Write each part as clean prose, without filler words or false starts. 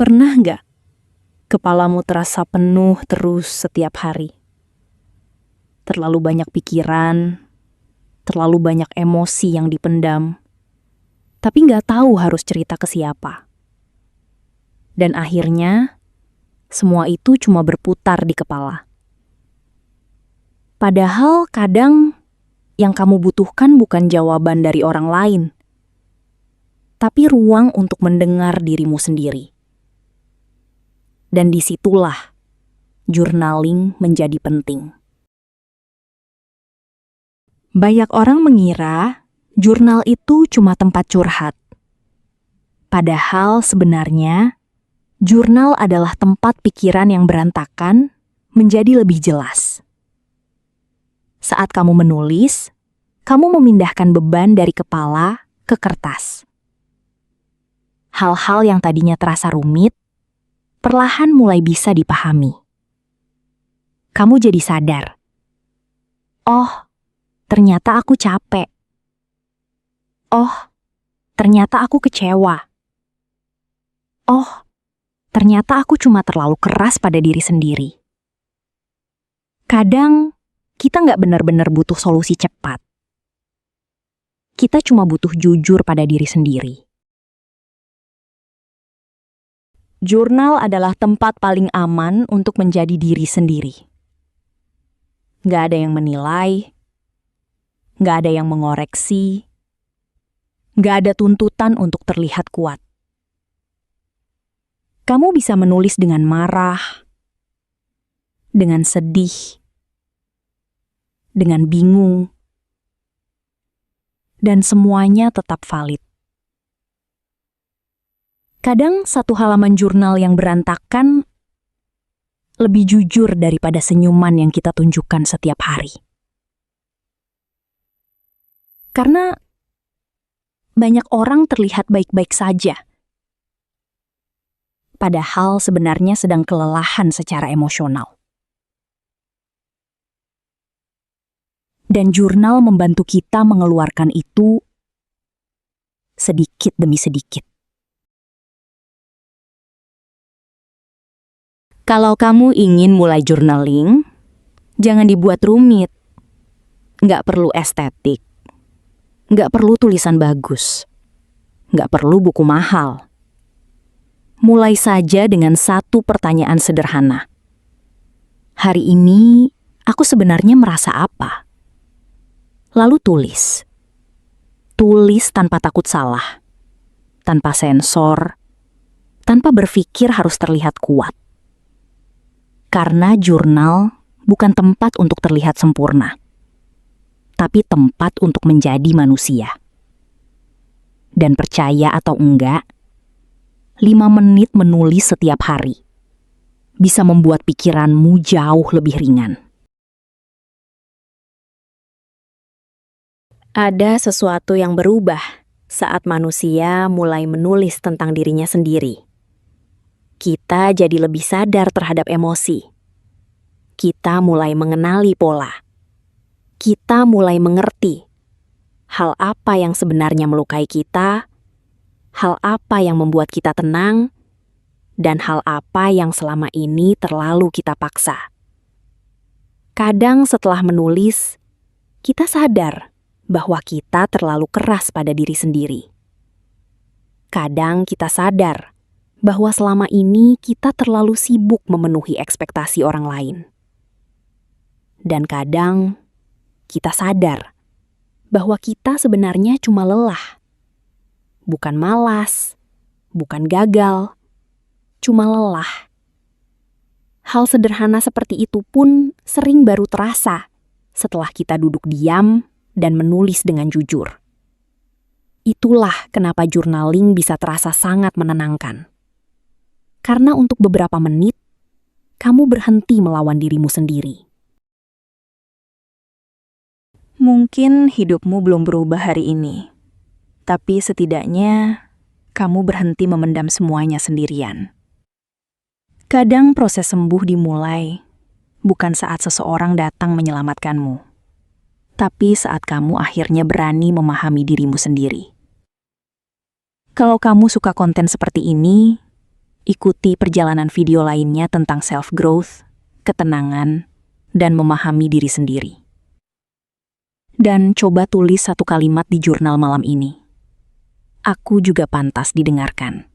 Pernah nggak kepalamu terasa penuh terus setiap hari? Terlalu banyak pikiran, terlalu banyak emosi yang dipendam, tapi nggak tahu harus cerita ke siapa. Dan akhirnya, semua itu cuma berputar di kepala. Padahal kadang yang kamu butuhkan bukan jawaban dari orang lain, tapi ruang untuk mendengar dirimu sendiri. Dan disitulah journaling menjadi penting. Banyak orang mengira jurnal itu cuma tempat curhat. Padahal sebenarnya, jurnal adalah tempat pikiran yang berantakan menjadi lebih jelas. Saat kamu menulis, kamu memindahkan beban dari kepala ke kertas. Hal-hal yang tadinya terasa rumit, perlahan mulai bisa dipahami. Kamu jadi sadar. Oh, ternyata aku capek. Oh, ternyata aku kecewa. Oh, ternyata aku cuma terlalu keras pada diri sendiri. Kadang, kita nggak benar-benar butuh solusi cepat. Kita cuma butuh jujur pada diri sendiri. Jurnal adalah tempat paling aman untuk menjadi diri sendiri. Nggak ada yang menilai, nggak ada yang mengoreksi, nggak ada tuntutan untuk terlihat kuat. Kamu bisa menulis dengan marah, dengan sedih, dengan bingung, dan semuanya tetap valid. Kadang satu halaman jurnal yang berantakan lebih jujur daripada senyuman yang kita tunjukkan setiap hari. Karena banyak orang terlihat baik-baik saja, padahal sebenarnya sedang kelelahan secara emosional. Dan jurnal membantu kita mengeluarkan itu sedikit demi sedikit. Kalau kamu ingin mulai journaling, jangan dibuat rumit. Nggak perlu estetik. Nggak perlu tulisan bagus. Nggak perlu buku mahal. Mulai saja dengan satu pertanyaan sederhana. Hari ini, aku sebenarnya merasa apa? Lalu tulis. Tulis tanpa takut salah. Tanpa sensor. Tanpa berpikir harus terlihat kuat. Karena jurnal bukan tempat untuk terlihat sempurna, tapi tempat untuk menjadi manusia. Dan percaya atau enggak, 5 menit menulis setiap hari bisa membuat pikiranmu jauh lebih ringan. Ada sesuatu yang berubah saat manusia mulai menulis tentang dirinya sendiri. Kita jadi lebih sadar terhadap emosi. Kita mulai mengenali pola. Kita mulai mengerti hal apa yang sebenarnya melukai kita, hal apa yang membuat kita tenang, dan hal apa yang selama ini terlalu kita paksa. Kadang setelah menulis, kita sadar bahwa kita terlalu keras pada diri sendiri. Kadang kita sadar bahwa selama ini kita terlalu sibuk memenuhi ekspektasi orang lain. Dan kadang kita sadar bahwa kita sebenarnya cuma lelah. Bukan malas, bukan gagal, cuma lelah. Hal sederhana seperti itu pun sering baru terasa setelah kita duduk diam dan menulis dengan jujur. Itulah kenapa journaling bisa terasa sangat menenangkan. Karena untuk beberapa menit, kamu berhenti melawan dirimu sendiri. Mungkin hidupmu belum berubah hari ini, tapi setidaknya kamu berhenti memendam semuanya sendirian. Kadang proses sembuh dimulai bukan saat seseorang datang menyelamatkanmu, tapi saat kamu akhirnya berani memahami dirimu sendiri. Kalau kamu suka konten seperti ini, Ikuti perjalanan video lainnya tentang self-growth, ketenangan, dan memahami diri sendiri. Dan coba tulis satu kalimat di jurnal malam ini. Aku juga pantas didengarkan.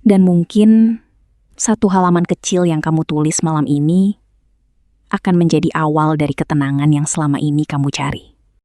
Dan mungkin satu halaman kecil yang kamu tulis malam ini akan menjadi awal dari ketenangan yang selama ini kamu cari.